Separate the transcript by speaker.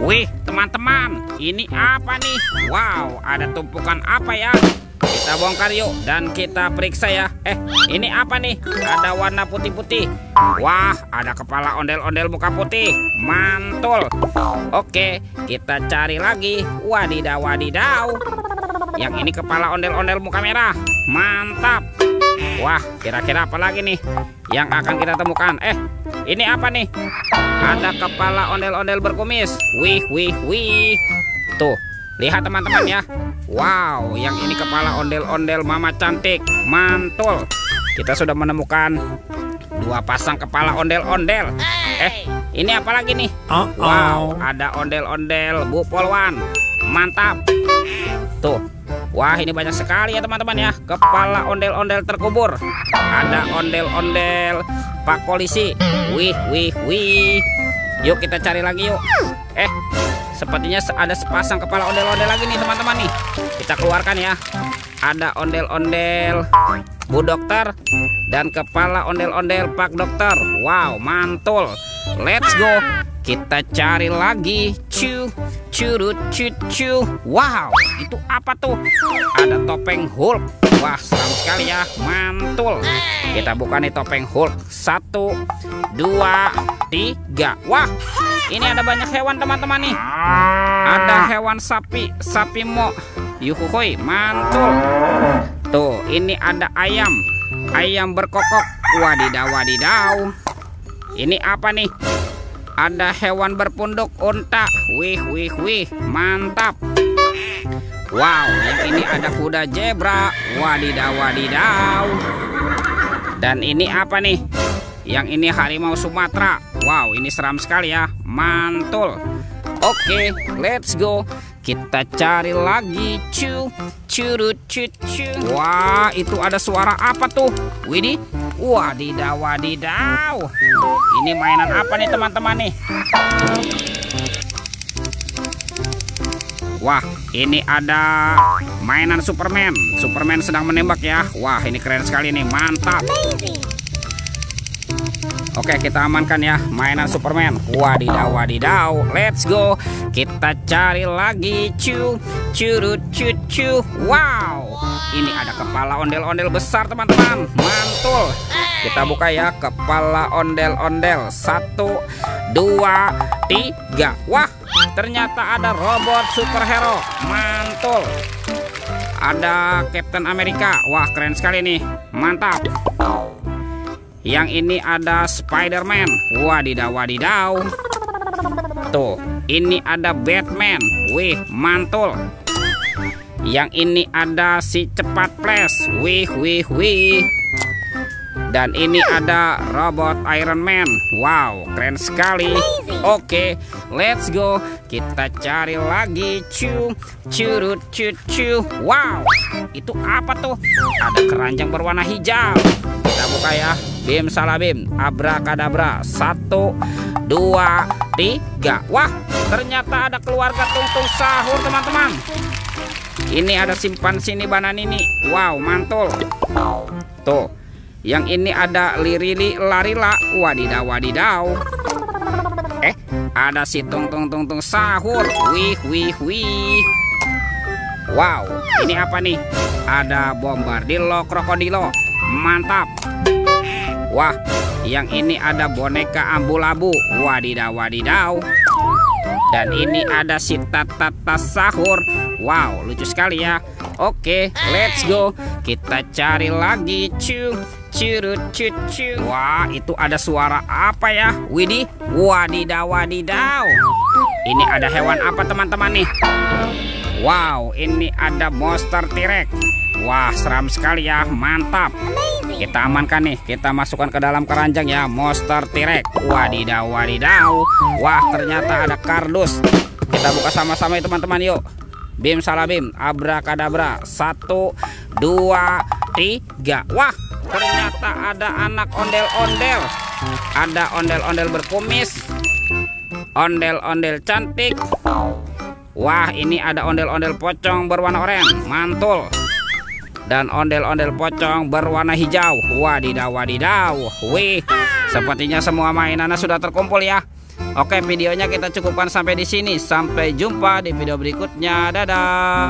Speaker 1: Wih, teman-teman, ini apa nih? Wow, ada tumpukan apa ya? Kita bongkar yuk dan kita periksa ya. Ini apa nih? Ada warna putih-putih. Wah, ada kepala ondel-ondel muka putih. Mantul. Oke, kita cari lagi. Wadidaw, wadidaw. Yang ini kepala ondel-ondel muka merah. Mantap. Wah, kira-kira apa lagi nih yang akan kita temukan? Ini apa nih? Ada kepala ondel-ondel berkumis. Wih, wih, wih. Tuh, lihat teman-teman ya. Wow, yang ini kepala ondel-ondel mama cantik. Mantul. Kita sudah menemukan 2 pasang kepala ondel-ondel. Ini apa lagi nih? Wow, ada ondel-ondel Bu Polwan. Mantap. Tuh. Wah, ini banyak sekali ya teman-teman ya. Kepala ondel-ondel terkubur. Ada ondel-ondel Pak Polisi. Wih, wih, wih. Yuk kita cari lagi yuk. Sepertinya ada sepasang kepala ondel-ondel lagi nih teman-teman nih. Kita keluarkan ya. Ada ondel-ondel Bu Dokter dan kepala ondel-ondel Pak Dokter. Wow, mantul. Let's go. Kita cari lagi. Curut, cu. Wow, itu apa tuh? Ada topeng Hulk. Wah, seram sekali ya. Mantul. Kita buka nih topeng Hulk. 1, 2, 3. Wah, ini ada banyak hewan teman-teman nih. Ada hewan sapi mo. Yuhuhoi, mantul. Tuh, ini ada ayam berkokok. Wadidaw, wadidaw. Ini apa nih? Ada hewan berpunduk unta. Wih, wih, wih. Mantap. Wow, yang ini ada kuda zebra. Wadidaw, wadidaw. Dan ini apa nih? Yang ini harimau Sumatera. Wow, ini seram sekali ya. Mantul. Oke, let's go. Kita cari lagi. Curut, cu. Wah, itu ada suara apa tuh? Widih. Wadidaw, wadidaw. Ini mainan apa nih teman-teman nih? Wah, ini ada mainan Superman. Superman sedang menembak ya. Wah, ini keren sekali nih. Mantap. Oke, kita amankan ya mainan Superman. Wadidaw, wadidaw. Let's go. Kita cari lagi. Curut, cu. Wow, ini ada kepala ondel-ondel besar teman-teman. Mantul. Kita buka ya kepala ondel-ondel. 1, 2, 3. Wah, ternyata ada robot superhero. Mantul. Ada Captain America. Wah, keren sekali nih. Mantap. Yang ini ada Spider-Man. Wadidaw, wadidaw. Tuh, ini ada Batman. Wih, mantul. Yang ini ada si cepat flash. Wih, wih, wih. Dan ini ada robot Iron Man. Wow, keren sekali. Oke, let's go. Kita cari lagi. Curut, cu. Wow, itu apa tuh? Ada keranjang berwarna hijau. Kita buka ya. Bim salabim, abrakadabra. 1, 2, 3. Wah, ternyata ada keluarga tungtung sahur teman-teman. Ini ada simpan sini bananini. Wow, mantul. Tuh, yang ini ada lirili larila. Wadidaw, wadidaw. Ada si tung sahur. Wih, wih, wih. Wow, ini apa nih? Ada bombardilo krokodilo. Mantap. Wah, yang ini ada boneka ambu-labu. Wadidaw, wadidaw. Dan ini ada si tata sahur. Wow, lucu sekali ya. Oke, let's go. Kita cari lagi. Curut, cu. Wah, itu ada suara apa ya? Widih. Wadidaw, wadidaw. Ini ada hewan apa teman-teman nih? Wow, ini ada monster T-Rex. Wah, seram sekali ya. Mantap. Kita amankan nih. Kita masukkan ke dalam keranjang ya. Monster T-Rex. Wadidaw, wadidaw. Wah, ternyata ada kardus. Kita buka sama-sama ya teman-teman yuk. Bim salabim, abrakadabra. 1, 2, 3. Wah, ternyata ada anak ondel-ondel. Ada ondel-ondel berkumis. Ondel-ondel cantik. Wah, ini ada ondel-ondel pocong berwarna oranye. Mantul. Dan ondel-ondel pocong berwarna hijau. Wadidaw, wadidaw. Wih, sepertinya semua mainannya sudah terkumpul ya. Oke, videonya kita cukupkan sampai di sini. Sampai jumpa di video berikutnya. Dadah.